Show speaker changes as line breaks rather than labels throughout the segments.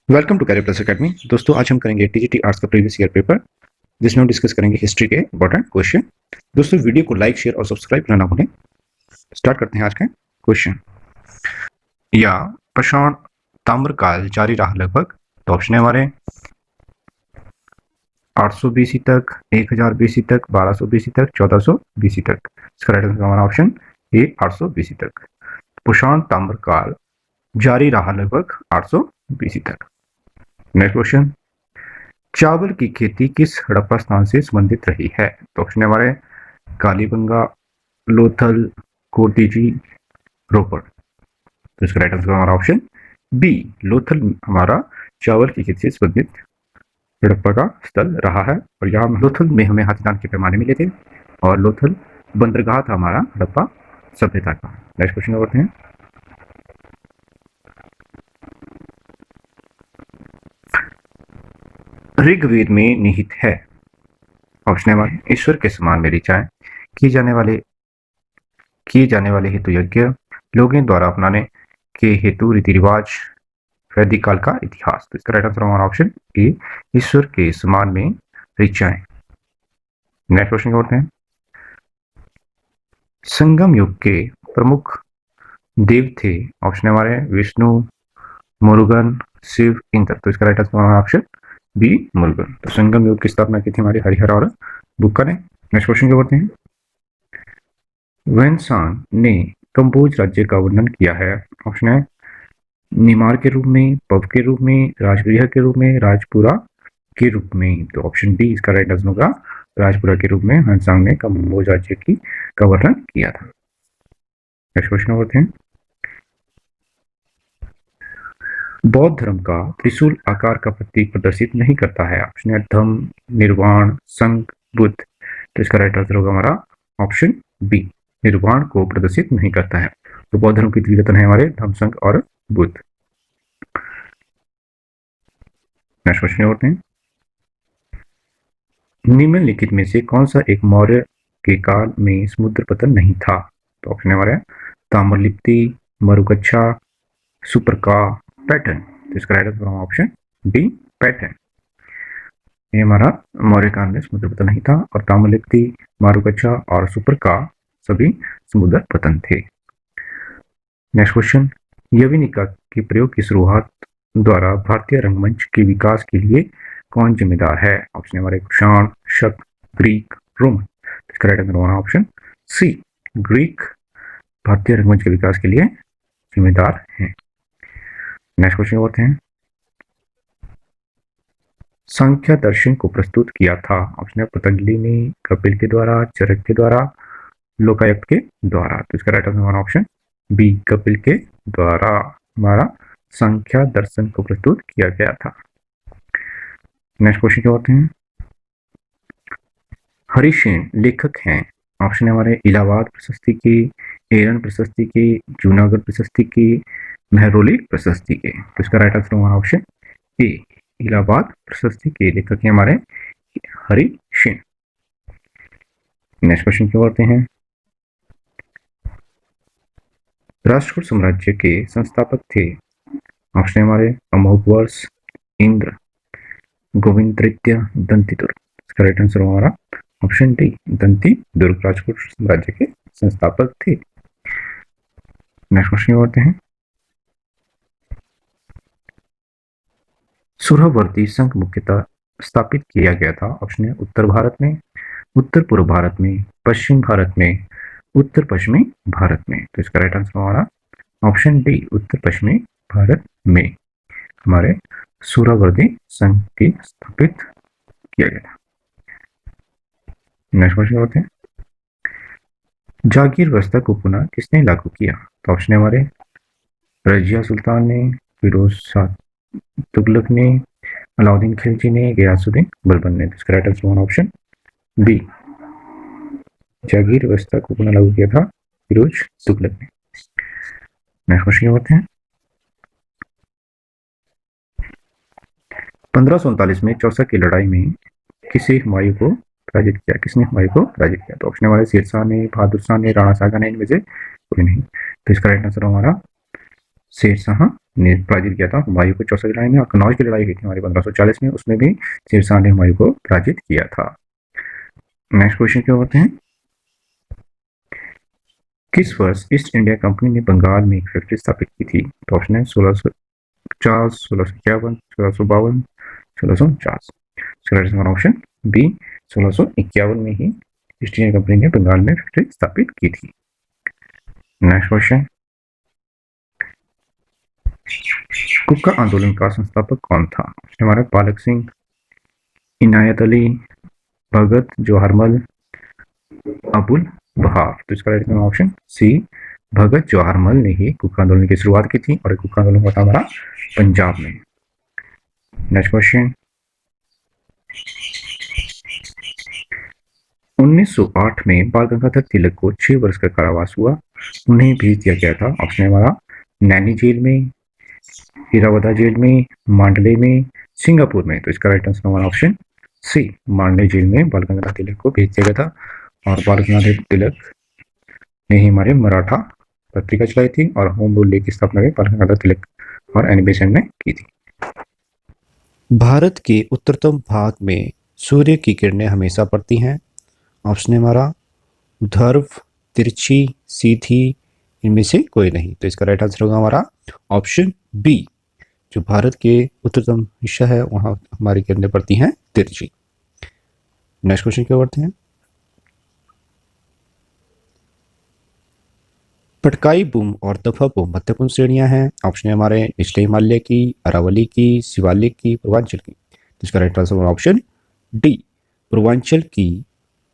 Welcome to career plus academy. दोस्तों आज हम करेंगे टीजीटी आर्ट्स का प्रीवियस ईयर पेपर, जिसमें हम डिस्कस करेंगे हिस्ट्री के इंपॉर्टेंट क्वेश्चन। दोस्तों वीडियो को लाइक, शेयर और सब्सक्राइब करना ना भूलें। स्टार्ट करते हैं आज के क्वेश्चन। या प्रशांत ताम्रकाल जारी रहा लगभग, तो ऑप्शन है हमारे 800 बीसी तक, 1000 बीसी तक, 1200 बीसी तक, 1400 बीसी तक। इसका राइट आंसर हमारा ऑप्शन ए 800 बीसी तक। प्रशांत ताम्रकाल जारी रहा लगभग 800 बीसी तक। नेक्स्ट क्वेश्चन, चावल की खेती किस हड़प्पा स्थान से संबंधित रही है? तो ऑप्शन है हमारे कालीबंगा, लोथल, कोर्टिजी, रोपड़। तो इसका राइट आंसर हमारा ऑप्शन बी लोथल हमारा चावल की खेती से संबंधित हड़प्पा का स्थल रहा है। और यहाँ लोथल में हमें हाथीदांत के पैमाने मिले थे और लोथल बंदरगाह था हमारा हड़प्पा सभ्यता का। नेक्स्ट क्वेश्चन करते हैं। ऋग्वेद में निहित है। ऑप्शन है हमारे ईश्वर के समान मेरी चाय, किए जाने वाले हेतु यज्ञ, लोगों द्वारा अपनाने के हेतु रीति रिवाज, वैदिक काल का इतिहास। तो इसका राइट आंसर हमारा ऑप्शन ए ईश्वर के समान में ऋचाएं। नेक्स्ट क्वेश्चन करते हैं। संगम युग के प्रमुख देव थे। ऑप्शन है हमारे विष्णु, मुरुगन, शिव, इंद्र। तो इसका राइट आंसर हमारा ऑप्शन बी मुरुगन। तो संगम युग की स्थापना की थी हमारी हरिहर और बुक्का ने। नेक्स्ट क्वेश्चन करते हैं। वेन्सान ने कंबोज राज्य का वर्णन किया है। ऑप्शन है निमार के रूप में, पव के रूप में, राजगृह के रूप में, राजपुरा के रूप में। तो ऑप्शन डी इसका राइट आंसर होगा राजपुरा के रूप में वेन्सान ने कंबोज राज्य का वर्णन किया था। नेक्स्ट क्वेश्चन करते हैं। बौद्ध धर्म का त्रिशूल आकार का प्रतीक प्रदर्शित नहीं करता है। ऑप्शन है धम्म, निर्वाण, संघ, बुद्ध। तो इसका राइट आंसर होगा हमारा ऑप्शन बी निर्वाण को प्रदर्शित नहीं करता है। तो बौद्ध धर्म की त्रिरत्न है हमारे धम्म, संघ और बुद्ध। नेक्स्ट क्वेश्चन करते हैं। निम्नलिखित में से कौन सा एक मौर्य के काल में समुद्र पतन नहीं था? तो ऑप्शन है हमारे ताम्रलिप्ति, मरुकच्छा, सुपरका, पैटर्न। तो इसका right answer option D pattern. ये हमारा मौर्य काल में समुद्र पतन नहीं था और ताम्रलिप्ति, मारुकच्छा और सुपरका सभी समुद्र पतन थे। Next question. यवनिका के प्रयोग की शुरुआत द्वारा भारतीय रंगमंच के विकास के लिए कौन जिम्मेदार है? ऑप्शन हमारे कुषाण, शक, ग्रीक, रोमन। इसका राइट आंसर हमारा ऑप्शन सी ग्रीक भारतीय रंगमंच के विकास के लिए जिम्मेदार है। नेक्स्ट क्वेश्चन करते हैं। सांख्य दर्शन को प्रस्तुत किया था। ऑप्शन है पतंजलि ने, कपिल के द्वारा, चरक के द्वारा, लोकायुक्त के द्वारा। तो इसका राइट आंसर हमारा ऑप्शन बी कपिल के द्वारा हमारा संख्या दर्शन को प्रस्तुत किया गया था। नेक्स्ट क्वेश्चन क्या होते हैं। हरिसेन लेखक हैं। ऑप्शन है हमारे इलाहाबाद प्रशस्ति की, एरन प्रशस्ति की, जूनागढ़ प्रशस्ति की, मेहरौली प्रशस्ति के। तो इसका राइट आंसर हमारा ऑप्शन ए इलाहाबाद प्रशस्ति के लेखक हैं हमारे हरिसेन। नेक्स्ट क्वेश्चन क्या करते हैं। राष्ट्रकूट साम्राज्य के संस्थापक थे। ऑप्शन हमारे अमोघवर्ष, इंद्र, गोविंद तृतीय, दंती दुर्ग। इसका राइट आंसर हमारा ऑप्शन डी दंती दुर्ग राजपूत साम्राज्य के संस्थापक थे। नेक्स्ट क्वेश्चन करते हैं। सुहरावर्ती संघ मुख्यतः स्थापित किया गया था। ऑप्शन है उत्तर भारत में, उत्तर पूर्व भारत में, पश्चिम भारत में, उत्तर पश्चिमी भारत में। तो इसका राइट आंसर हमारा ऑप्शन डी उत्तर पश्चिमी भारत में हमारे सुहरावर्ती संघ की स्थापित किया गया था। नेक्स्ट क्वेश्चन होते हैं। जागीर व्यवस्था को पुनः किसने लागू किया? तो ऑप्शन है हमारे रजिया सुल्तान ने, फिरोज शाह तुगलक ने, अलाउद्दीन खिलजी ने, गयासुद्दीन बलबन ने। इसका राइट आंसर हमारा ऑप्शन बी जागीर व्यवस्था को पुनः लागू किया था फिरोज तुगलक ने। नेक्स्ट क्वेश्चन होते हैं। 1539 में चौसा की लड़ाई में किसने हुमायूं को पराजित किया? तो ऑप्शन हमारे शेरशाह ने, बहादुर शाह ने, राणा सागा ने, इनमें से कोई नहीं। तो इसका राइट आंसर हमारा शेरशाह ने पराजित किया था हुमायूं को 64 लड़ाई में, और कनौज की लड़ाई हुई थी हमारी 1540 में, उसमें भी शेरशाह ने हुमायूं को पराजित किया था। नेक्स्ट क्वेश्चन क्या होते हैं, किस वर्ष ईस्ट इंडिया कंपनी ने बंगाल में एक फैक्ट्री स्थापित की थी? तो ऑप्शन है 1650, 1651, 1652, 1649। ऑप्शन बी 1651 में ही ईस्ट इंडिया कंपनी ने बंगाल में फैक्ट्री स्थापित की थी। नेक्स्ट क्वेश्चन, कुक्का आंदोलन का संस्थापक कौन था? हमारा पालक सिंह, इनायत अली, भगत जवाहरमल, अबुल बहार। तो इसका राइट ऑप्शन सी भगत जवाहरमल ने ही कुक्का आंदोलन की शुरुआत की थी, और कुक्का आंदोलन हुआ था हमारा पंजाब में। नेक्स्ट क्वेश्चन, 1908 में बाल गंगाधर तिलक को 6 वर्ष का कारावास हुआ, उन्हें भेज दिया गया था। ऑप्शन है हमारा नैनी जेल में, हीरावदा जेल में, मांडले में, सिंगापुर में। तो इसका राइट आंसर हमारा ऑप्शन सी मांडले जेल में बाल गंगाधर तिलक को भेज दिया गया था, और बाल गंगाधर तिलक ने ही हमारे मराठा पत्रिका चलाई थी, और होम रूल लीग की स्थापना भी बाल गंगाधर तिलक और एनी बेसेंट ने की थी।
भारत के उत्तरतम भाग में सूर्य की किरणें हमेशा पड़ती हैं। ऑप्शन है हमारा ध्रुव, तिरछी, सीधी, इनमें से कोई नहीं। तो इसका राइट आंसर होगा हमारा ऑप्शन बी, जो भारत के उत्तरतम हिस्सा है वहां हमारी किरणें पड़ती हैं तिरछी। नेक्स्ट क्वेश्चन क्या करते हैं, पटकाई बूम और दफा बूम महत्वपूर्ण श्रेणियां हैं। ऑप्शन है हमारे निचले हिमालय की, अरावली की, शिवालिक की, पूर्वांचल की। तो इसका right answer option D, Purvanchal की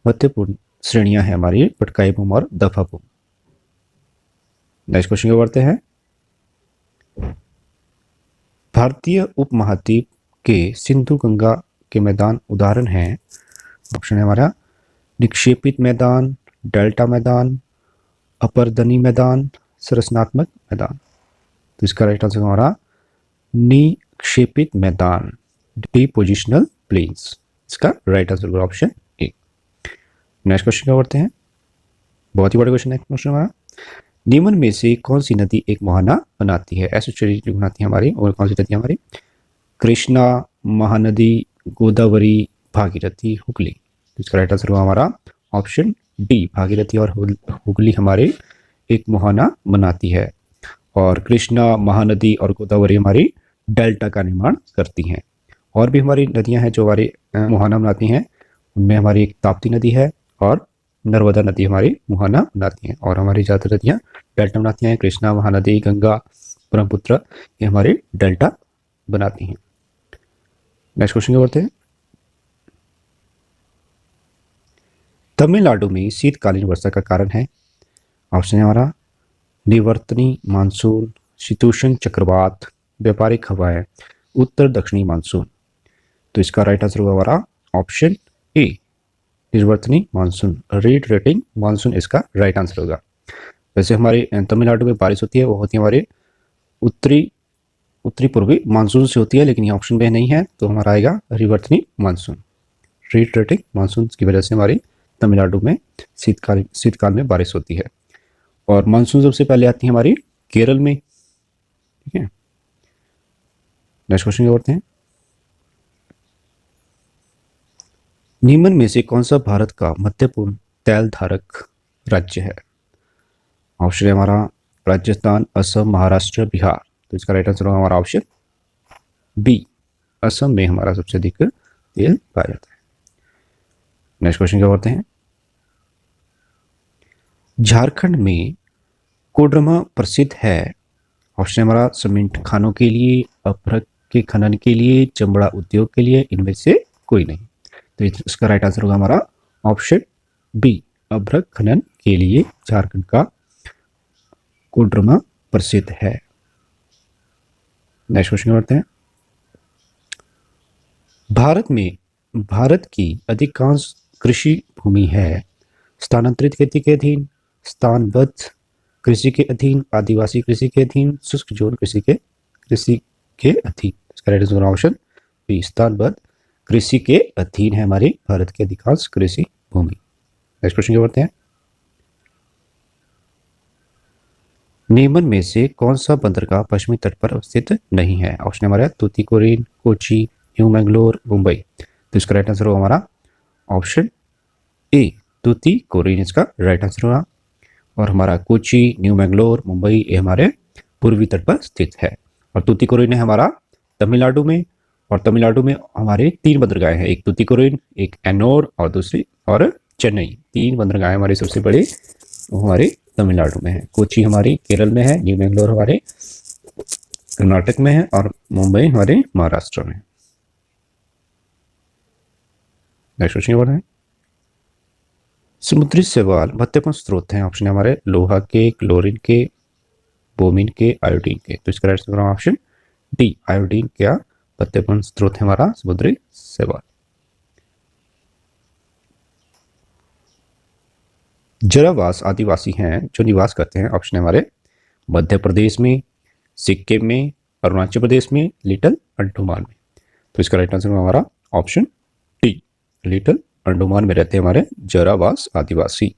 महत्वपूर्ण श्रेणियां हैं हमारी पटकाई बूम और दफा बूम। नेक्स्ट क्वेश्चन क्या करते हैं, भारतीय उपमहाद्वीप के सिंधु गंगा के मैदान उदाहरण हैं। ऑप्शन है हमारा निक्षेपित मैदान, डेल्टा मैदान, अपर्दनी मैदान, संरचनात्मक मैदान। तो इसका राइट आंसर हमारा निक्षेपित मैदान, डिपोजिशनल प्लेन्स। इसका राइट आंसर होगा ऑप्शन ए। नेक्स्ट क्वेश्चन क्या करते हैं, बहुत ही बड़ा क्वेश्चन है क्वेश्चन हमारा, निम्न में से कौन सी नदी एक मुहाना बनाती है? एस्चुरी बनाती है हमारी, और कौन सी नदी हमारी? कृष्णा, महानदी, गोदावरी, भागीरथी, हुगली। तो इसका राइट आंसर होगा हमारा ऑप्शन डी, भागीरथी और हुगली हमारे एक मुहाना बनाती है, और कृष्णा, महानदी और गोदावरी हमारी डेल्टा का निर्माण करती हैं। और भी हमारी नदियां हैं जो हमारी मुहाना बनाती हैं, उनमें हमारी एक ताप्ती नदी है और नर्मदा नदी हमारी मुहाना बनाती हैं, और हमारी ज़्यादातर नदियाँ डेल्टा बनाती हैं। कृष्णा, महानदी, गंगा, ब्रह्मपुत्र ये हमारे डेल्टा बनाती हैं। नेक्स्ट क्वेश्चन क्या करते हैं, तमिलनाडु में शीतकालीन वर्षा का कारण है। ऑप्शन है हमारा निवर्तनी मानसून, शीतोष्ण चक्रवात, व्यापारिक हवाएं, उत्तर दक्षिणी मानसून। तो इसका राइट आंसर होगा हमारा ऑप्शन ए, निर्वर्तनी मानसून, रीड रेटिंग मानसून इसका राइट आंसर होगा। वैसे हमारे तमिलनाडु में बारिश होती है, वो होती है हमारे उत्तरी पूर्वी मानसून से होती है, लेकिन ये ऑप्शन में नहीं है, तो हमारा आएगा रिवर्तनी मानसून। रीड रेटिंग मानसून की वजह से हमारी तमिलनाडु में शीतकाल में बारिश होती है, और मानसून सबसे पहले आती है हमारी केरल में। ठीक है, नेक्स्ट क्वेश्चन क्या करते हैं, निम्न में से कौन सा भारत का महत्वपूर्ण तेल धारक राज्य है? ऑप्शन है हमारा राजस्थान, असम, महाराष्ट्र, बिहार। तो इसका राइट आंसर होगा हमारा ऑप्शन बी, असम में हमारा सबसे अधिक तेल पाया जाता है। नेक्स्ट क्वेश्चन क्या करते हैं, झारखंड में कोडरमा प्रसिद्ध है। ऑप्शन हमारा सीमेंट खानों के लिए, अभ्रक के खनन के लिए, चमड़ा उद्योग के लिए, इनमें से कोई नहीं। तो इसका राइट आंसर होगा हमारा ऑप्शन बी, अभ्रक खनन के लिए झारखंड का कोडरमा प्रसिद्ध है। नेक्स्ट क्वेश्चन करते हैं, भारत की अधिकांश कृषि भूमि है स्थानांतरित खेती के अधीन, स्थानबद्ध कृषि के अधीन, आदिवासी कृषि के अधीन, शुष्क जोन कृषि के अधीन। इसका राइट आंसर ऑप्शन बी, स्थानबद्ध कृषि के अधीन है हमारे भारत के अधिकांश कृषि भूमि। नेक्स्ट क्वेश्चन क्या करते हैं, निम्न में से कौन सा बंदरगाह पश्चिमी तट पर स्थित नहीं है? ऑप्शन हमारा तूतीकोरिन, कोची, न्यू मैंगलोर, मुंबई। तो इसका राइट आंसर होगा हमारा ऑप्शन ए, तूतीकोरिन इसका राइट आंसर होगा। और हमारा कोची, न्यू मैंगलोर, मुंबई ये हमारे पूर्वी तट पर स्थित है। और तूतीकोरिन है हमारा तमिलनाडु में। और तमिलनाडु में हमारे 3 बंदरगाह हैं, एक तूतीकोरिन, एक एनोर और दूसरी और चेन्नई। 3 बंदरगाह हमारे सबसे बड़े वो हमारे तमिलनाडु में है। कोची हमारी केरल में है, न्यू मैंगलोर हमारे कर्नाटक में है और मुंबई हमारे महाराष्ट्र में। नेक्स्ट क्वेश्चन बढ़ते हैं। समुद्री शैवाल महत्वपूर्ण स्रोत हैं। ऑप्शन है हमारे लोहा के, क्लोरीन के, बोमिन के, आयोडीन के। तो इसका right answer option D, iodine का महत्वपूर्ण स्रोत है हमारा समुद्री शैवाल। जरावास आदिवासी हैं जो निवास करते हैं। ऑप्शन है हमारे मध्य प्रदेश में, सिक्किम में, अरुणाचल प्रदेश में, लिटिल अंडमान में। तो इसका राइट आंसर हमारा ऑप्शन डी, लिटिल अंडमान में रहते हैं हमारे जरावास आदिवासी।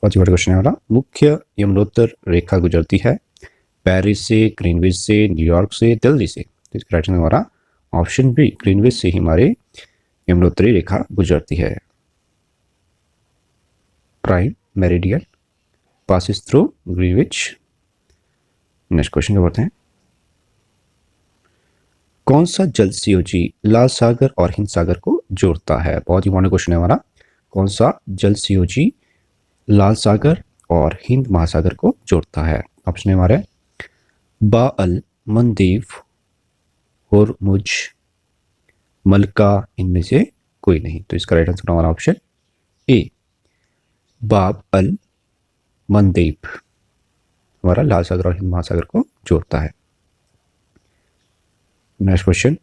पांचवा क्वेश्चन है हमारा, मुख्य यमुनोत्तर रेखा गुजरती है पेरिस से, ग्रीनविच से, न्यूयॉर्क से, दिल्ली से। तो इसका राइट आंसर हमारा ऑप्शन बी, ग्रीनविच से ही हमारे यमुनोत्तरी रेखा गुजरती है। Prime meridian passes through Greenwich. Next question क्या बढ़ते हैं। कौन सा जल सीओजी लाल सागर और हिंद सागर को जोड़ता है? बहुत इंपॉर्टेंट क्वेश्चन है हमारा। कौन सा जल सीओजी लाल सागर और हिंद महासागर को जोड़ता है? ऑप्शन है हमारे बा अल मंदीव, होरमुज, मलका, इनमें से कोई नहीं। तो इसका राइट आंसर हमारा ऑप्शन ए, बाब अल मंदीव हमारा लाल सागर और हिंद महासागर को जोड़ता है। नेक्स्ट क्वेश्चन,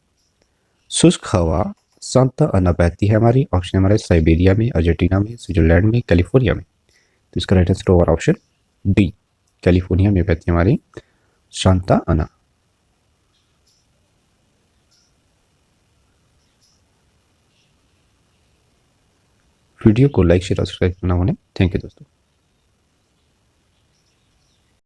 शुष्क हवा सांता आना बहती है हमारी। ऑप्शन हमारे साइबेरिया में, अर्जेंटीना में, स्विट्जरलैंड में, कैलिफोर्निया में। तो इसका राइट आंसर होगा ऑप्शन डी, कैलिफोर्निया में बहती है हमारी सांता आना। वीडियो को लाइक शेयर और सब्सक्राइब करना होने। थैंक यू दोस्तों।